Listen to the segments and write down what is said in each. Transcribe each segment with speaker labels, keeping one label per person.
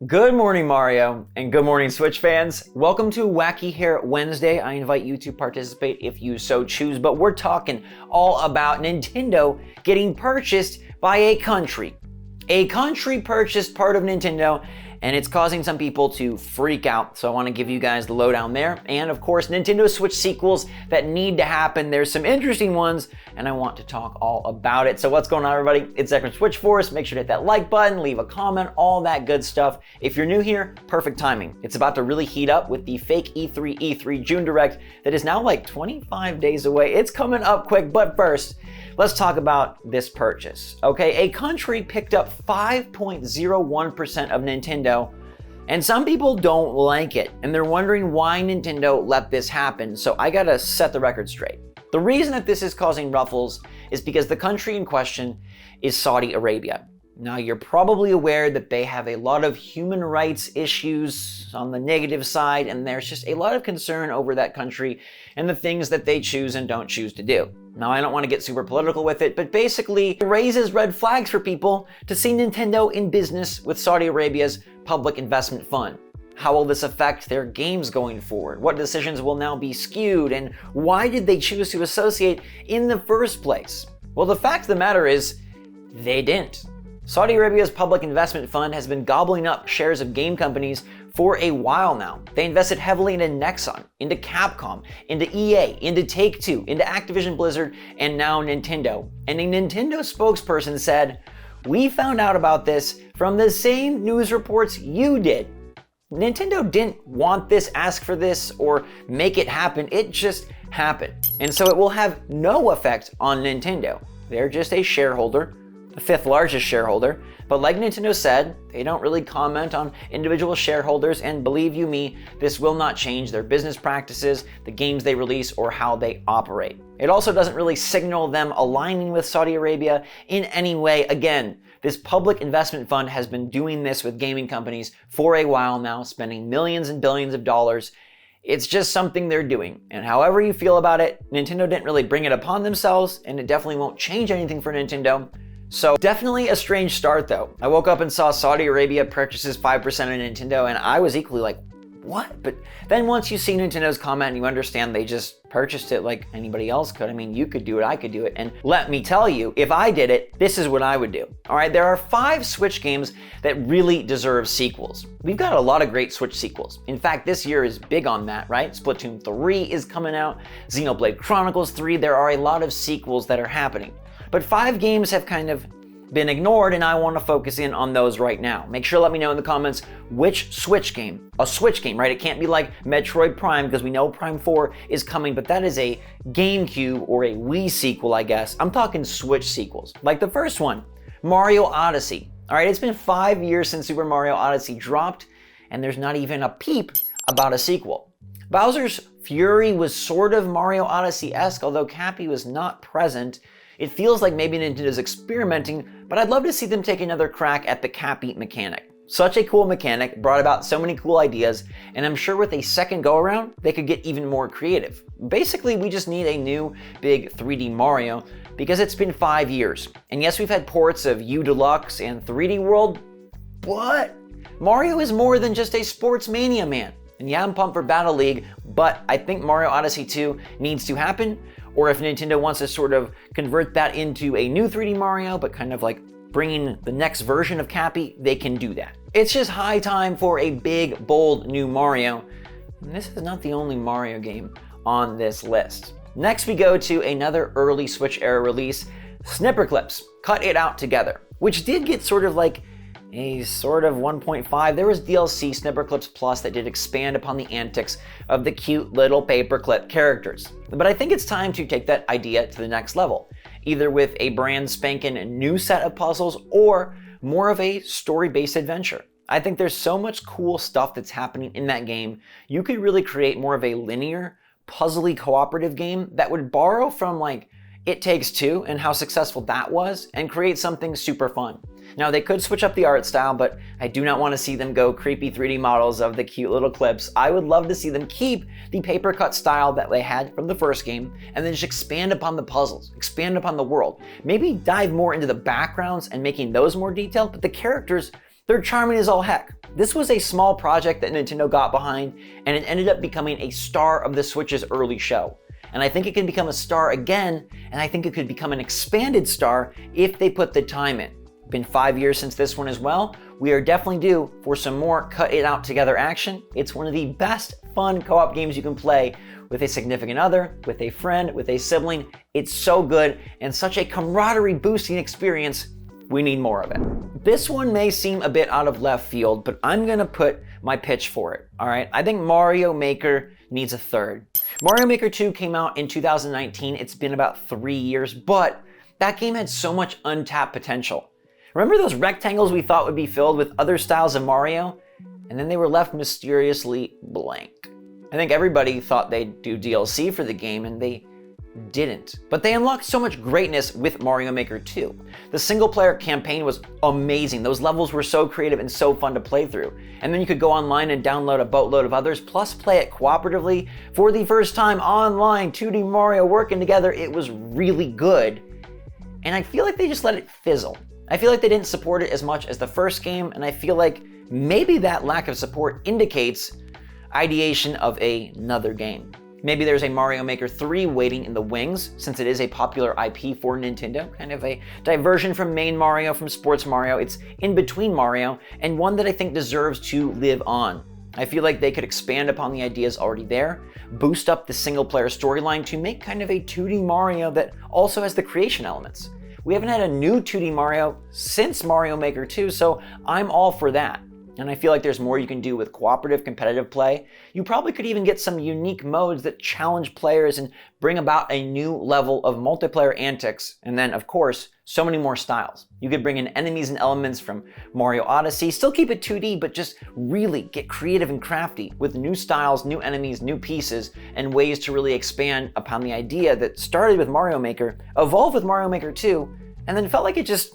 Speaker 1: Good morning, Mario, and good morning, Switch fans. Welcome to Wacky Hair Wednesday. I invite you to participate if you so choose, but we're talking all about Nintendo getting purchased by a country. A country purchased part of Nintendo, and it's causing some people to freak out. So I want to give you guys the lowdown there. And of course, Nintendo Switch sequels that need to happen. There's some interesting ones, and I want to talk all about it. So what's going on, everybody? It's Zach from SwitchForce. Make sure to hit that like button, leave a comment, all that good stuff. If you're new here, perfect timing. It's about to really heat up with the fake E3 June Direct that is now like 25 days away. It's coming up quick, but first, let's talk about this purchase. Okay, a country picked up 5.01% of Nintendo, and some people don't like it, and they're wondering why Nintendo let this happen. So I gotta set the record straight. The reason that this is causing ruffles is because the country in question is Saudi Arabia. Now, you're probably aware that they have a lot of human rights issues on the negative side, and there's just a lot of concern over that country and the things that they choose and don't choose to do. Now, I don't want to get super political with it, but basically it raises red flags for people to see Nintendo in business with Saudi Arabia's public investment fund. How will this affect their games going forward? What decisions will now be skewed? And why did they choose to associate in the first place? Well, the fact of the matter is, they didn't. Saudi Arabia's public investment fund has been gobbling up shares of game companies for a while now. They invested heavily into Nexon, into Capcom, into EA, into Take-Two, into Activision Blizzard, and now Nintendo. And a Nintendo spokesperson said, "We found out about this from the same news reports you did." Nintendo didn't want this, ask for this, or make it happen. It just happened. And so it will have no effect on Nintendo. They're just a shareholder, the fifth largest shareholder, but like Nintendo said, they don't really comment on individual shareholders, and believe you me, this will not change their business practices, the games they release, or how they operate. It also doesn't really signal them aligning with Saudi Arabia in any way. Again, this public investment fund has been doing this with gaming companies for a while now, spending millions and billions of dollars. It's just something they're doing. And however you feel about it, Nintendo didn't really bring it upon themselves, and it definitely won't change anything for Nintendo. So definitely a strange start though. I woke up and saw Saudi Arabia purchases 5% of Nintendo, and I was equally like, what? But then once you see Nintendo's comment, you understand they just purchased it like anybody else could. I mean, you could do it, I could do it. And let me tell you, if I did it, this is what I would do. All right, there are 5 Switch games that really deserve sequels. We've got a lot of great Switch sequels. In fact, this year is big on that, right? Splatoon 3 is coming out, Xenoblade Chronicles 3, there are a lot of sequels that are happening. But 5 games have kind of been ignored, and I want to focus in on those right now. Make sure to let me know in the comments which Switch game, a Switch game, right? It can't be like Metroid Prime, because we know Prime 4 is coming, but that is a GameCube or a Wii sequel, I guess. I'm talking Switch sequels. Like the first one, Mario Odyssey. All right, it's been 5 years since Super Mario Odyssey dropped, and there's not even a peep about a sequel. Bowser's Fury was sort of Mario Odyssey-esque, although Cappy was not present. It feels like maybe Nintendo's experimenting, but I'd love to see them take another crack at the Cappy mechanic. Such a cool mechanic, brought about so many cool ideas, and I'm sure with a second go-around, they could get even more creative. Basically, we just need a new, big 3D Mario, because it's been 5 years. And yes, we've had ports of U Deluxe and 3D World, but Mario is more than just a sports mania man. And yeah, I'm pumped for Battle League, but I think Mario Odyssey 2 needs to happen. Or if Nintendo wants to sort of convert that into a new 3D Mario, but kind of like bringing the next version of Cappy, they can do that. It's just high time for a big, bold new Mario. And this is not the only Mario game on this list. Next, we go to another early Switch era release, Snipper Clips, Cut It Out Together, which did get sort of like a sort of 1.5. There was DLC Snipper Clips Plus that did expand upon the antics of the cute little paperclip characters. But I think it's time to take that idea to the next level, either with a brand spanking new set of puzzles or more of a story-based adventure. I think there's so much cool stuff that's happening in that game. You could really create more of a linear, puzzly cooperative game that would borrow from like It Takes Two and how successful that was and create something super fun. Now, they could switch up the art style, but I do not want to see them go creepy 3D models of the cute little clips. I would love to see them keep the paper cut style that they had from the first game, and then just expand upon the puzzles, expand upon the world. Maybe dive more into the backgrounds and making those more detailed, but the characters, They're charming as all heck. This was a small project that Nintendo got behind, and it ended up becoming a star of the Switch's early show. And I think it can become a star again, and I think it could become an expanded star if they put the time in. Been 5 years since this one as well. We are definitely due for some more cut it out together action. It's one of the best fun co-op games you can play with a significant other, with a friend, with a sibling. It's so good and such a camaraderie boosting experience. We need more of it. This one may seem a bit out of left field, but I'm gonna put my pitch for it, all right? I think Mario Maker needs a third. Mario Maker 2 came out in 2019. It's been about 3 years, but that game had so much untapped potential. Remember those rectangles we thought would be filled with other styles of Mario? And then they were left mysteriously blank. I think everybody thought they'd do DLC for the game, and they didn't. But they unlocked so much greatness with Mario Maker 2. The single player campaign was amazing. Those levels were so creative and so fun to play through. And then you could go online and download a boatload of others, plus play it cooperatively. For the first time online, 2D Mario working together, it was really good. And I feel like they just let it fizzle. I feel like they didn't support it as much as the first game, and I feel like maybe that lack of support indicates ideation of another game. Maybe there's a Mario Maker 3 waiting in the wings, since it is a popular IP for Nintendo, kind of a diversion from main Mario, from Sports Mario. It's in between Mario, and one that I think deserves to live on. I feel like they could expand upon the ideas already there, boost up the single player storyline to make kind of a 2D Mario that also has the creation elements. We haven't had a new 2D Mario since Mario Maker 2, so I'm all for that. And I feel like there's more you can do with cooperative competitive play. You probably could even get some unique modes that challenge players and bring about a new level of multiplayer antics. And then, of course, so many more styles. You could bring in enemies and elements from Mario Odyssey, still keep it 2D, but just really get creative and crafty with new styles, new enemies, new pieces, and ways to really expand upon the idea that started with Mario Maker, evolved with Mario Maker 2, and then felt like it just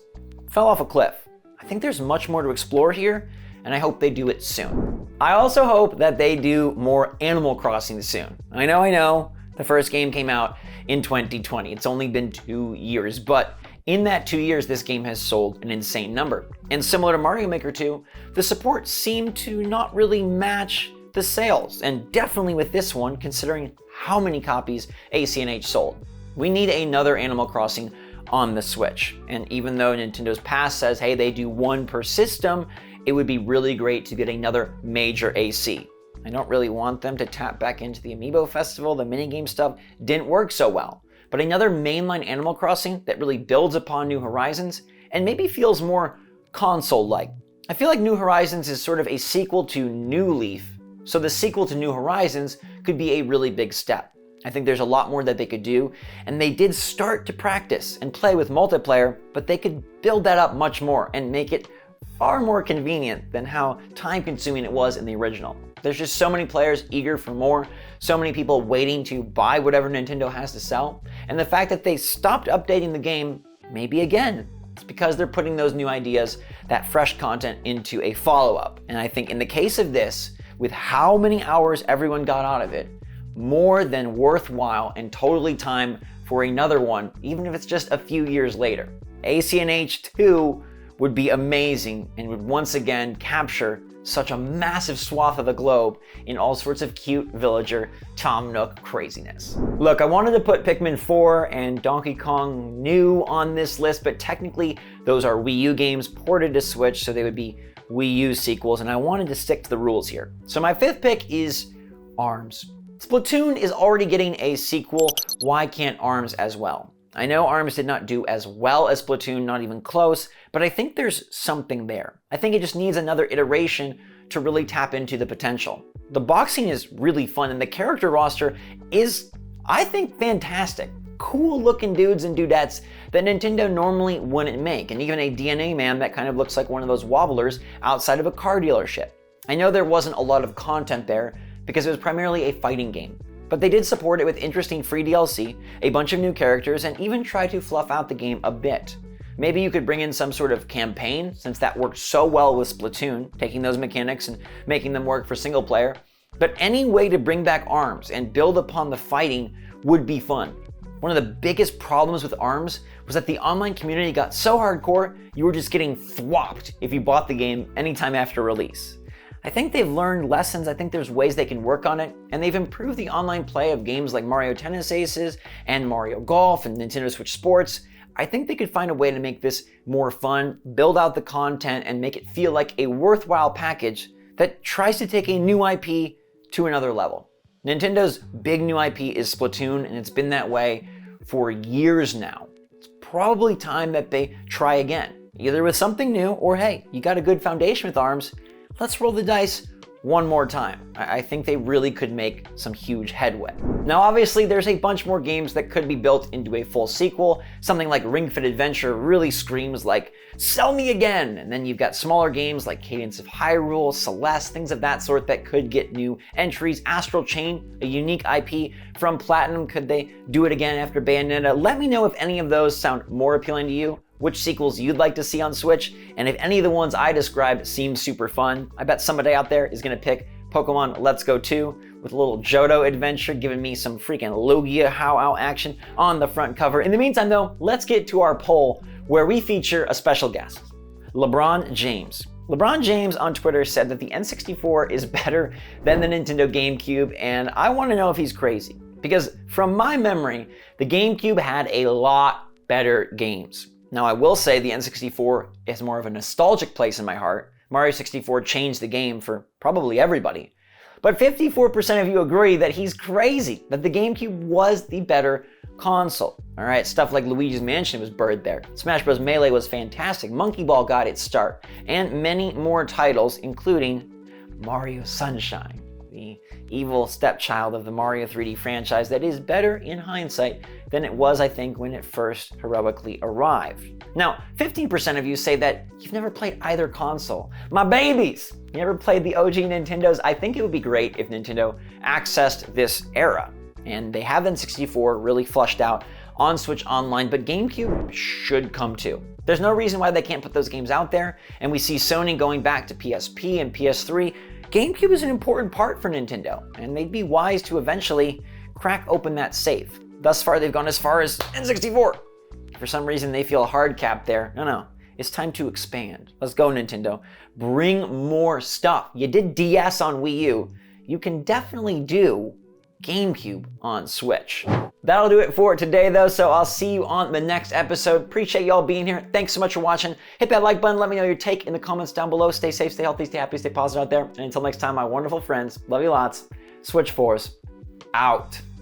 Speaker 1: fell off a cliff. I think there's much more to explore here, and I hope they do it soon. I also hope that they do more Animal Crossing soon. I know, the first game came out in 2020. It's only been 2 years, but in that 2 years, this game has sold an insane number. And similar to Mario Maker 2, the support seemed to not really match the sales, and definitely with this one, considering how many copies ACNH sold. We need another Animal Crossing on the Switch. And even though Nintendo's past says, hey, they do one per system, it would be really great to get another major AC. I don't really want them to tap back into the Amiibo Festival. The minigame stuff didn't work so well. But another mainline Animal Crossing that really builds upon New Horizons and maybe feels more console-like. I feel like New Horizons is sort of a sequel to New Leaf, so the sequel to New Horizons could be a really big step. I think there's a lot more that they could do, and they did start to practice and play with multiplayer, but they could build that up much more and make it far more convenient than how time-consuming it was in the original. There's just so many players eager for more, so many people waiting to buy whatever Nintendo has to sell, and the fact that they stopped updating the game, maybe again, it's because they're putting those new ideas, that fresh content into a follow-up. And I think in the case of this, with how many hours everyone got out of it, more than worthwhile and totally time for another one, even if it's just a few years later. ACNH 2 would be amazing and would once again capture such a massive swath of the globe in all sorts of cute villager Tom Nook craziness. Look, I wanted to put Pikmin 4 and Donkey Kong New on this list, but technically those are Wii U games ported to Switch, so they would be Wii U sequels, and I wanted to stick to the rules here. So my fifth pick is ARMS. Splatoon is already getting a sequel. Why can't ARMS as well? I know ARMS did not do as well as Splatoon, not even close, but I think there's something there. I think it just needs another iteration to really tap into the potential. The boxing is really fun, and the character roster is, I think, fantastic. Cool looking dudes and dudettes that Nintendo normally wouldn't make, and even a DNA man that kind of looks like one of those wobblers outside of a car dealership. I know there wasn't a lot of content there because it was primarily a fighting game, but they did support it with interesting free DLC, a bunch of new characters, and even try to fluff out the game a bit. Maybe you could bring in some sort of campaign, since that worked so well with Splatoon, taking those mechanics and making them work for single player. But any way to bring back ARMS and build upon the fighting would be fun. One of the biggest problems with ARMS was that the online community got so hardcore, you were just getting thwopped if you bought the game anytime after release. I think they've learned lessons, I think there's ways they can work on it, and they've improved the online play of games like Mario Tennis Aces and Mario Golf and Nintendo Switch Sports. I think they could find a way to make this more fun, build out the content, and make it feel like a worthwhile package that tries to take a new IP to another level. Nintendo's big new IP is Splatoon, and it's been that way for years now. It's probably time that they try again, either with something new or hey, you got a good foundation with ARMS, let's roll the dice one more time. I think they really could make some huge headway. Now obviously there's a bunch more games that could be built into a full sequel. Something like Ring Fit Adventure really screams like, sell me again! And then you've got smaller games like Cadence of Hyrule, Celeste, things of that sort that could get new entries. Astral Chain, a unique IP from Platinum, could they do it again after Bayonetta? Let me know if any of those sound more appealing to you, which sequels you'd like to see on Switch, and if any of the ones I described seem super fun. I bet somebody out there is gonna pick Pokemon Let's Go 2 with a little Johto adventure, giving me some freaking Lugia how-out action on the front cover. In the meantime though, let's get to our poll where we feature a special guest, LeBron James. LeBron James on Twitter said that the N64 is better than the Nintendo GameCube, and I wanna know if he's crazy. Because from my memory, the GameCube had a lot better games. Now I will say the N64 is more of a nostalgic place in my heart. Mario 64 changed the game for probably everybody. But 54% of you agree that he's crazy, that the GameCube was the better console. All right, stuff like Luigi's Mansion was birthed there. Smash Bros. Melee was fantastic. Monkey Ball got its start. And many more titles, including Mario Sunshine, the evil stepchild of the Mario 3D franchise that is better in hindsight than it was, I think, when it first heroically arrived. Now, 15% of you say that you've never played either console. My babies! You never played the OG Nintendos? I think it would be great if Nintendo accessed this era. And they have N64 really flushed out on Switch Online, but GameCube should come too. There's no reason why they can't put those games out there, and we see Sony going back to PSP and PS3. GameCube is an important part for Nintendo, and they'd be wise to eventually crack open that safe. Thus far, they've gone as far as N64. For some reason, they feel a hard cap there. No, it's time to expand. Let's go, Nintendo. Bring more stuff. You did DS on Wii U. You can definitely do GameCube on Switch. That'll do it for today though, so I'll see you on the next episode. Appreciate y'all being here. Thanks so much for watching. Hit that like button, let me know your take in the comments down below. Stay safe, stay healthy, stay happy, stay positive out there. And until next time, my wonderful friends, love you lots. SwitchForce, out.